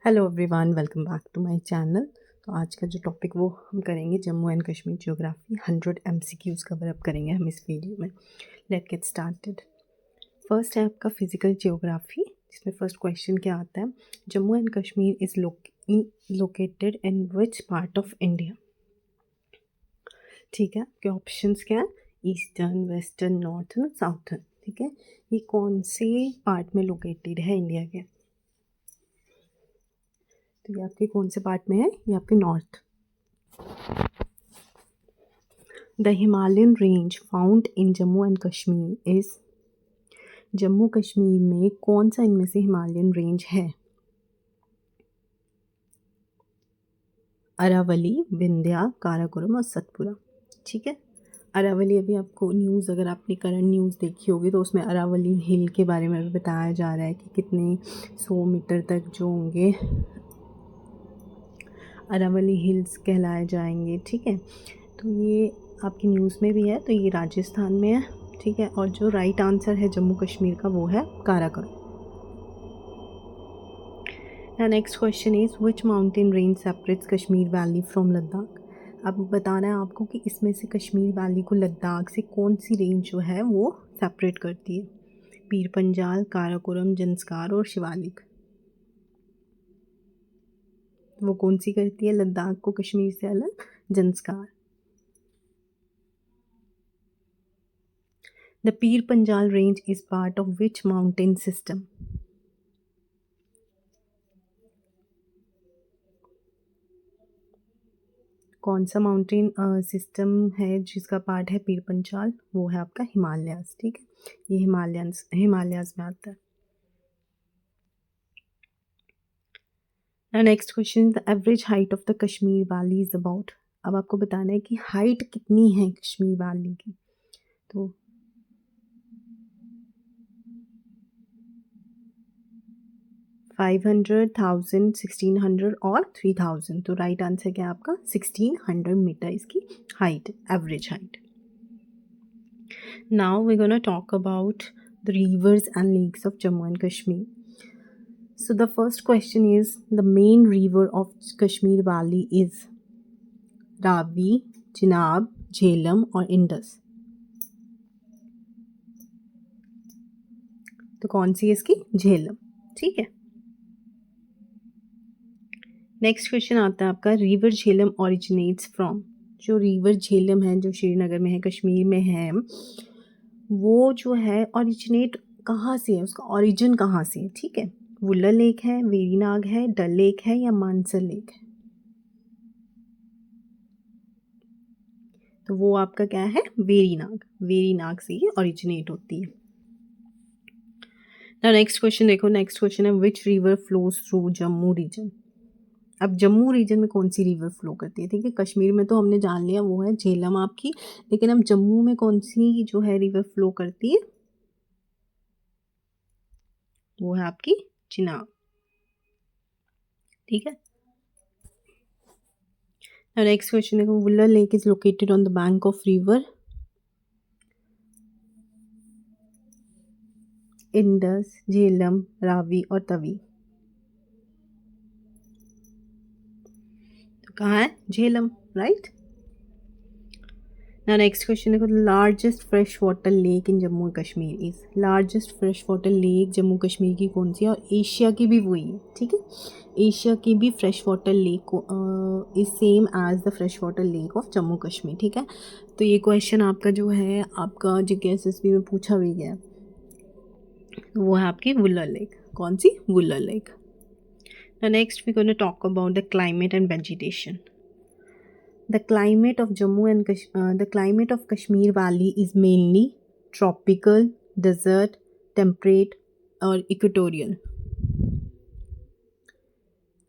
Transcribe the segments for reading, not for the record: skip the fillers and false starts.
Hello everyone, welcome back to my channel. तो आज का जो टॉपिक वो हम करेंगे Jammu and Kashmir geography 100 MCQs cover up करेंगे हम इस वीडियो में। Let get started. फर्स्ट है आपका फिजिकल ज्योग्राफी, जिसमें फर्स्ट क्वेश्चन क्या आता है, Jammu and Kashmir is located in which part of India. ठीक है, आपके ऑप्शंस क्या है, ईस्टर्न, वेस्टर्न, नॉर्थन और साउथर्न। ठीक है, ये कौन से पार्ट में लोकेटेड है इंडिया के। तो ये आपके कौन से पार्ट में है, ये आपके north. The Himalayan range found in Jammu and Kashmir is, Jammu Kashmir में कौन सा इनमें से हिमालयन रेंज है। अरावली, विंध्या, काराकोरम और सतपुरा। ठीक है, अरावली अभी आपको न्यूज़, अगर आपने करंट न्यूज़ देखी होगी तो उसमें अरावली हिल के बारे में भी बताया जा रहा है कि कितने 100 मीटर तक जो होंगे अरावली हिल्स कहलाए जाएंगे। ठीक है, तो ये आपकी न्यूज़ में भी है, तो ये राजस्थान में है। ठीक है, और जो राइट आंसर है जम्मू कश्मीर का वो है Karakoram. Next question is which mountain range separates Kashmir valley from Ladakh. अब बताना है आपको कि इसमें से कश्मीर वैली को लद्दाख से कौन सी रेंज जो है वो सेपरेट करती है। पीर पंजाल, काराकोरम, जंस्कार और शिवालिक। वो कौन सी करती है लद्दाख को कश्मीर से अलग? Zanskar. The Pir Panjal range is part of which mountain system. कौन सा माउंटेन सिस्टम है जिसका पार्ट है पीर पंचाल? वो है आपका हिमालयास। ठीक है, ये हिमालयास में आता है। Next question, the average height of the Kashmir valley is about. अब आपको बताना है कि हाइट कितनी है कश्मीर वैली की। तो 500, 1000, 1600 और 3000। तो राइट आंसर क्या है आपका? 1600 मीटर इसकी height, average height. Now we're going to talk about the rivers and lakes of Jammu and Kashmir. So the first question is, the main river of Kashmir Valley is Ravi, Chenab, Jhelum और Indus। तो कौन सी है इसकी? झेलम। ठीक है, next question आता है आपका, रिवर झेलम ओरिजिनेट्स फ्रॉम। जो रिवर झेलम है जो श्रीनगर में है, कश्मीर में है, वो जो है ओरिजिनेट कहाँ से है, उसका ओरिजिन कहाँ से है। ठीक है, वुल्लर लेक है, वेरीनाग है, डल लेक है या मानसर लेक है। तो वो आपका क्या है? वेरीनाग। वेरीनाग से ये ओरिजिनेट होती है। ना नेक्स्ट क्वेश्चन देखो, नेक्स्ट क्वेश्चन है, which river flows through Jammu region. अब जम्मू रीजन में कौन सी रिवर फ्लो करती है। ठीक है, कश्मीर में तो हमने जान लिया वो है झेलम आपकी, लेकिन अब जम्मू में कौन सी जो है रिवर फ्लो करती है, वो है आपकी चिनाब। ठीक है, नेक्स्ट क्वेश्चन देखो, Wular lake is located on the bank of river Indus, Jhelum, Ravi और तवी। तो कहाँ है? झेलम, राइट। ना नेक्स्ट क्वेश्चन देखो, largest fresh water lake in Jammu and Kashmir is. Largest fresh water lake Jammu Kashmir की कौन सी है, और एशिया की भी वही है। ठीक है, एशिया की भी फ्रेश वाटर लेक को is same as the fresh water lake of Jammu Kashmir. ठीक है, तो ये क्वेश्चन आपका जो है आपका JKSSB में पूछा भी गया, वो है आपकी वुल्लर लेक। कौन सी? Wular lake. Next we gonna talk about the climate and vegetation. The climate of Kashmir Valley is mainly tropical, desert, temperate और इक्वेटोरियल।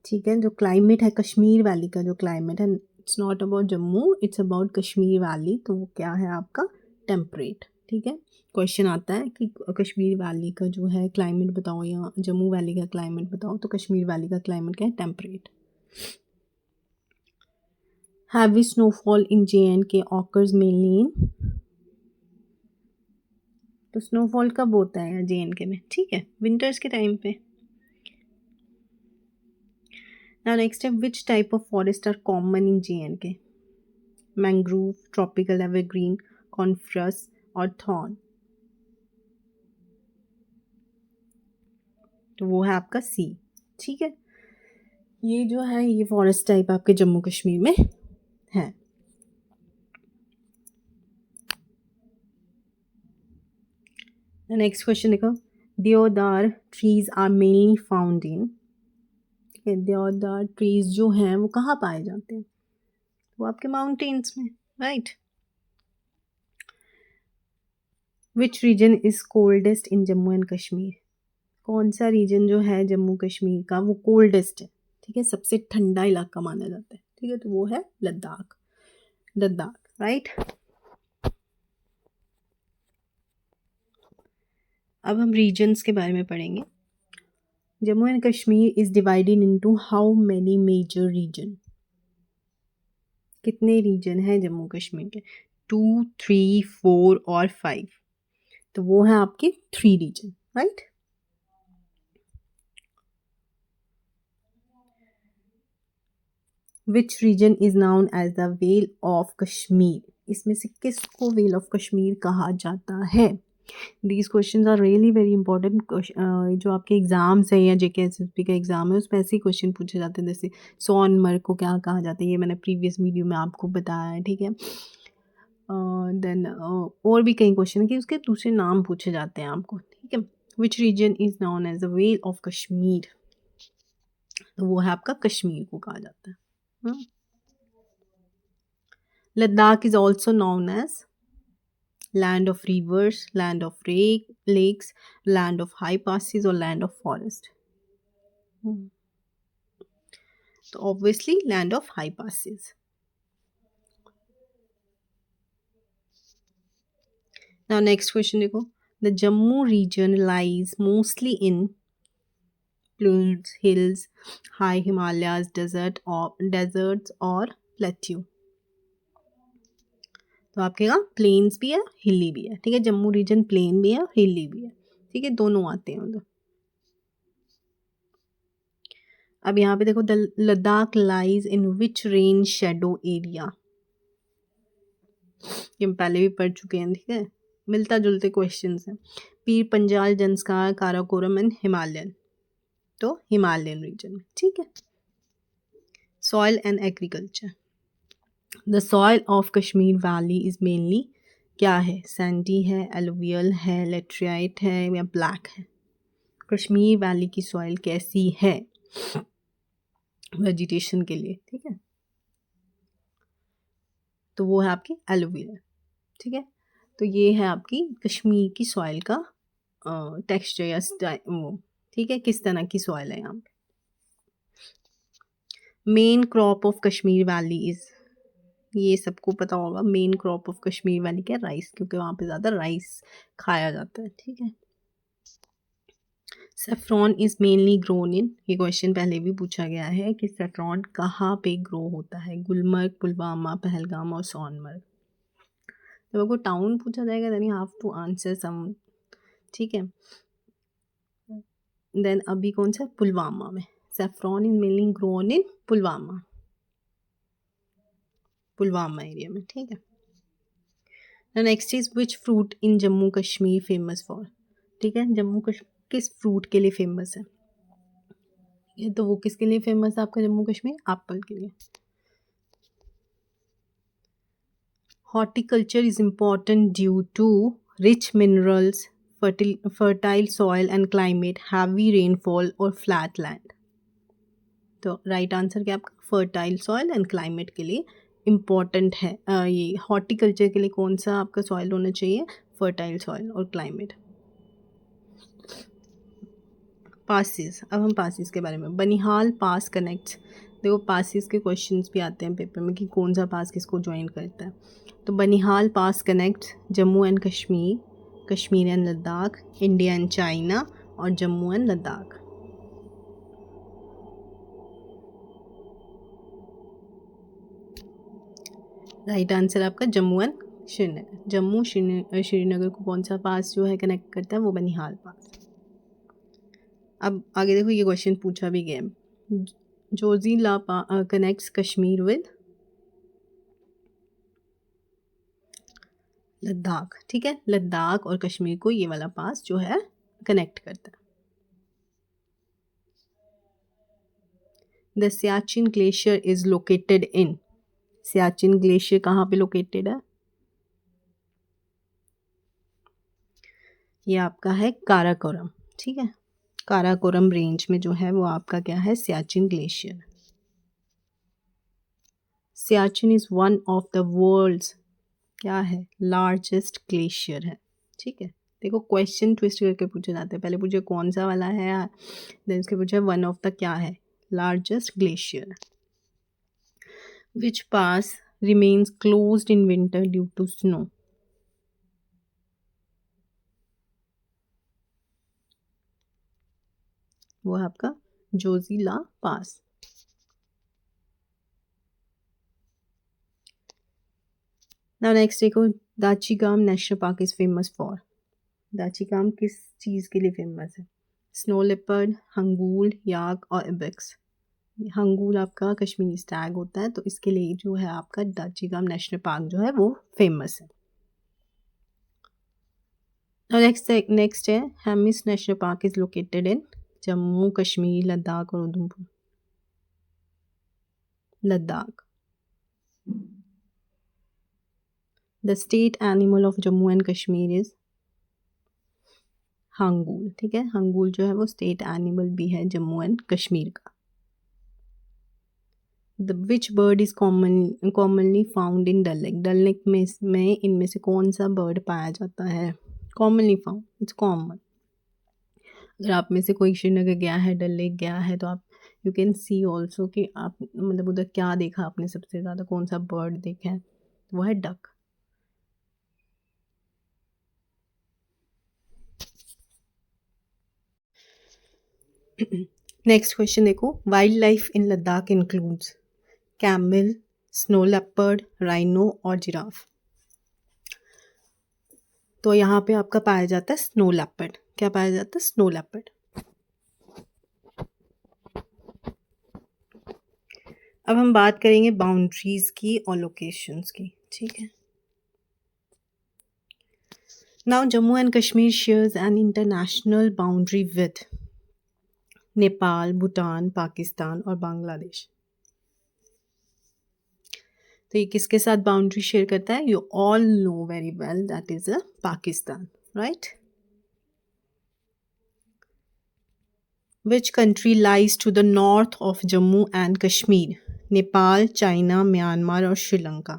ठीक है, जो क्लाइमेट है कश्मीर वैली का, जो क्लाइमेट है, it's not about Jammu, it's about Kashmir valley, तो वो क्या है आपका? टेम्परेट। ठीक है, क्वेश्चन आता है कि कश्मीर वैली का जो है क्लाइमेट बताओ या जम्मू वैली का क्लाइमेट बताओ, तो कश्मीर वैली का क्लाइमेट क्या है? Temperate. Heavy snowfall in J&K occurs mainly in। तो स्नोफॉल कब होता है JNK में? ठीक है, विंटर्स के टाइम पे। Now next है, which type of forest are common in J&K? Mangrove, tropical evergreen, coniferous और thorn? तो वो है आपका सी। ठीक है, ये जो है ये फॉरेस्ट टाइप आपके जम्मू कश्मीर में है। नेक्स्ट क्वेश्चन देखो, deodar trees are mainly found in, ठीक है, देवदार ट्रीज जो हैं वो कहाँ पाए जाते हैं? वो आपके माउंटेन्स में, right. Which region is coldest in Jammu and Kashmir? कौन सा रीजन जो है जम्मू कश्मीर का वो कोल्डेस्ट है, ठीक है, सबसे ठंडा इलाका माना जाता है, ठीक है, तो वो है लद्दाख। लद्दाख, राइट। अब हम रीजन्स के बारे में पढ़ेंगे। Jammu and Kashmir is divided into how many major region? कितने रीजन हैं जम्मू कश्मीर के? 2, 3, 4 और 5। तो वो है आपके 3 region, right. Which region is known as the vale of Kashmir? इसमें से किसको वेल ऑफ कश्मीर कहा जाता है? These questions are really very important. जो आपके एग्जाम्स है या JKSSB का एग्जाम है उसमें ऐसे ही क्वेश्चन पूछे जाते हैं, जैसे सोनमर्ग को क्या कहा जाता है, ये मैंने प्रीवियस वीडियो में आपको बताया है, ठीक है। देन और भी कई क्वेश्चन है कि उसके दूसरे नाम पूछे जाते हैं आपको, ठीक है। Which region is known as the vale of Kashmir? तो वो है आपका कश्मीर को कहा जाता है। Ladakh is also known as land of rivers, land of lakes, land of high passes और लैंड ऑफ फॉरेस्ट। तो obviously land of high passes. Now next question देखो, the Jammu region lies mostly in plains, hills, high Himalayas, deserts और plateau? तो आपके यहाँ planes भी है, हिली भी है, ठीक है, जम्मू रीजन प्लेन भी है, हिली भी है, ठीक है, दोनों आते हैं उधर। अब यहाँ पे देखो, the Ladakh lies in which rain shadow area? ये हम पहले भी पढ़ चुके हैं, ठीक है, मिलता जुलते क्वेश्चन हैं। पीर पंजाल, जंस्कार, काराकोरम एंड हिमालयन, तो हिमालयन रीजन में, ठीक है। Soil and agriculture, the soil of Kashmir valley is mainly क्या है? सैंडी है, एलुवियल है, लेटराइट है या ब्लैक है? कश्मीर वैली की सॉइल कैसी है वेजिटेशन के लिए, ठीक है, तो वो है आपकी एलुवियल, ठीक है। तो ये है आपकी कश्मीर की सॉइल का टेक्सचर या वो, ठीक है, किस तरह की सॉइल है यहाँ पे। Main crop of Kashmir valley is, ये सबको पता होगा, main crop of Kashmir valley क्या? राइस, क्योंकि वहाँ पे ज़्यादा राइस खाया जाता है, ठीक है। सेफ्रॉन इज मेनली ग्रोन इन, ये क्वेश्चन पहले भी पूछा गया है कि सेफ्रॉन कहाँ पे ग्रो होता है? गुलमर्ग, पुलवामा, पहलगाम और सोनमर्ग। जब आपको टाउन पूछा जाएगा then you have to answer some, ठीक है। देन अभी कौन सा? पुलवामा में saffron is mainly grown in Pulwama, Pulwama area में, ठीक है। The next is which fruit in Jammu Kashmir famous for, ठीक है, जम्मू कश्मीर किस फ्रूट के लिए फेमस है? ये तो वो किसके लिए फेमस है आपका जम्मू कश्मीर? एप्पल के लिए। Horticulture is important due to rich minerals, fertile soil and climate, heavy rainfall और फ्लैट लैंड। तो राइट आंसर क्या आपका? फर्टाइल सॉइल एंड क्लाइमेट के लिए इम्पॉर्टेंट है। ये हॉर्टिकल्चर के लिए कौन सा आपका सॉइल होना चाहिए? फर्टाइल सॉइल और क्लाइमेट। पासिस, अब हम पासिस के बारे में, बनिहाल पास कनेक्ट्स, देखो पासिस के क्वेश्चंस भी आते हैं पेपर में कि कौन सा पास किसको ज्वाइन करता है। तो Banihal pass connects Jammu and Kashmir, Kashmir and Ladakh, India and China और Jammu and Ladakh. Right answer आपका जम्मू एंड श्रीनगर। जम्मू श्रीनगर को कौन सा पास जो है कनेक्ट करता है? वो बनिहाल पास। अब आगे देखो, ये क्वेश्चन पूछा भी गया, जोजीला कनेक्ट्स कश्मीर विद लद्दाख, ठीक है, लद्दाख और कश्मीर को ये वाला पास जो है कनेक्ट करता है। The Siachen glacier is located in, Siachen glacier कहाँ पे लोकेटेड है? ये आपका है काराकोरम, ठीक है, काराकोरम रेंज में जो है वो आपका क्या है, Siachen glacier. Siachen is one of the world's क्या है, लार्जेस्ट ग्लेशियर है, ठीक है। देखो क्वेश्चन ट्विस्ट करके पूछे जाते हैं, पहले पूछे कौन सा वाला है, देन उसके पूछे वन ऑफ द क्या है, largest glacier. Which pass remains closed in winter due to snow, वो है आपका जोजीला पास। नाउ नेक्स्ट देखो, Dachigam national park is famous for, Dachigam किस चीज़ के लिए फेमस है? स्नो लेपर्ड, हंगूल, याक और इबेक्स। हंगूल आपका कश्मीरी स्टैग होता है, तो इसके लिए जो है आपका दाचीगाम नेशनल पार्क जो है वो फेमस है। नेक्स्ट है Hemis national park is located in Jammu Kashmir, Ladakh और Udhampur. Ladakh. The state animal of Jammu and Kashmir is hangul, ठीक है, हंगूल जो है वो स्टेट एनिमल भी है जम्मू एंड कश्मीर का। The which bird is commonly found in Dal lake, Dal lake में इनमें से कौन सा बर्ड पाया जाता है? Commonly found, it's common. अगर आप में से कोई श्रीनगर गया है, डल लेक गया है, तो आप यू कैन सी ऑल्सो कि आप मतलब उधर क्या देखा आपने, सबसे ज़्यादा कौन सा बर्ड देखा है, वो है डक। नेक्स्ट क्वेश्चन देखो, wild life in Ladakh includes camel, snow leopard, rhino और जिराफ। तो यहाँ पे आपका पाया जाता है स्नो लेपर्ड। क्या पाया जाता है? Snow leopard. अब हम बात करेंगे बाउंड्रीज की और लोकेशंस की, ठीक है। Now Jammu and Kashmir shares an international boundary with Nepal, Bhutan, Pakistan और बांग्लादेश। तो ये किसके साथ बाउंड्री शेयर करता है? You all know very well that is a Pakistan, right. Which country lies to the north of Jammu and Kashmir? Nepal, China, Myanmar और श्रीलंका।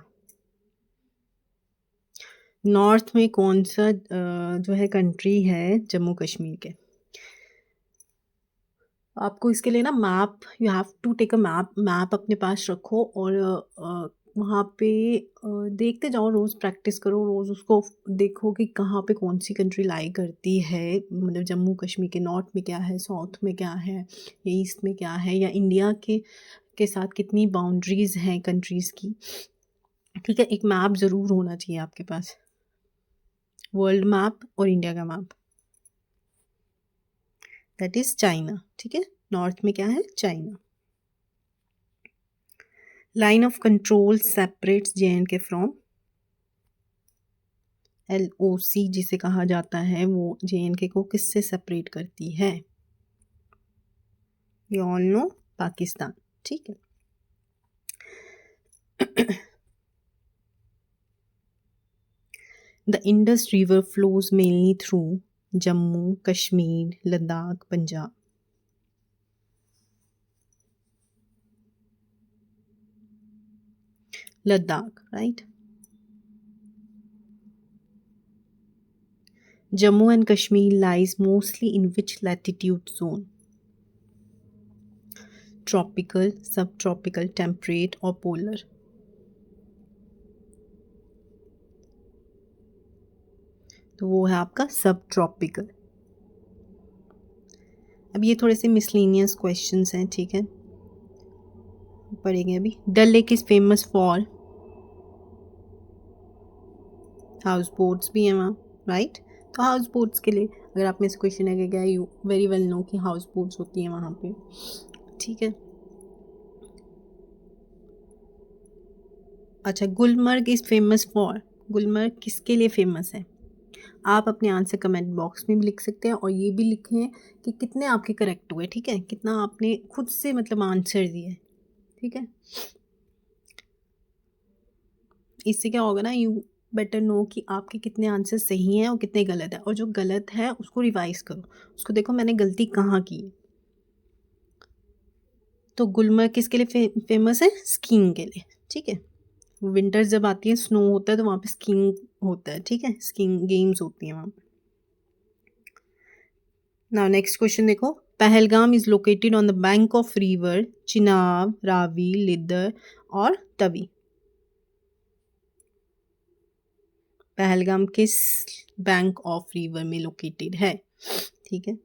नॉर्थ में कौन सा जो है कंट्री है जम्मू कश्मीर के? आपको इसके लिए ना map, you have to take a map अपने पास रखो और वहाँ पे देखते जाओ, रोज़ प्रैक्टिस करो, रोज़ उसको देखो कि कहाँ पे कौन सी कंट्री लाई करती है, मतलब जम्मू कश्मीर के नॉर्थ में क्या है, साउथ में क्या है, या ईस्ट में क्या है, या इंडिया के साथ कितनी बाउंड्रीज़ हैं कंट्रीज़ की, ठीक है। एक मैप ज़रूर होना चाहिए आपके पास, वर्ल्ड मैप और इंडिया का मैप। दैट इज़ चाइना, ठीक है। नॉर्थ में क्या है? China. Line of control separates JNK from LOC जिसे कहा जाता है, वो JNK को किससे सेपरेट करती है? यू ऑल नो, पाकिस्तान, ठीक है। The Indus river flows mainly through Jammu, Kashmir, Ladakh, Punjab. Ladakh, right. Jammu and Kashmir lies mostly in which latitude zone? Tropical, subtropical, temperate or polar? तो वो है आपका सब ट्रॉपिकल। अब ये थोड़े से मिसलेनियस क्वेश्चंस हैं, ठीक है, पढ़ेंगे अभी। Dal lake is famous for, houseboats भी हैं वहाँ, राइट। तो हाउस बोट्स के लिए अगर आप में से क्वेश्चन है कि क्या, यू वेरी वेल नो कि हाउस बोट्स होती हैं वहाँ पे, ठीक है। अच्छा, Gulmarg is famous for, Gulmarg किसके लिए फेमस है? आप अपने आंसर कमेंट बॉक्स में भी लिख सकते हैं और ये भी लिखें कि कितने आपके करेक्ट हुए, ठीक है, कितना आपने खुद से मतलब आंसर दिए, ठीक है। इससे क्या होगा ना, यू बेटर नो कि आपके कितने आंसर सही हैं और कितने गलत हैं, और जो गलत है उसको रिवाइज करो, उसको देखो मैंने गलती कहाँ की है। तो गुलमर्ग किसके लिए फेमस है? स्कीइंग के लिए, ठीक है। विंटर्स जब आती है, स्नो होता है, तो वहाँ पे स्कीइंग होता है, ठीक है, स्कीइंग गेम्स होती हैं वहाँ पे। नाउ नेक्स्ट क्वेश्चन देखो, Pahalgam is located on the bank of river Chenab, Ravi, Lidder और तवी। पहलगाम किस बैंक ऑफ रिवर में लोकेटेड है, ठीक है।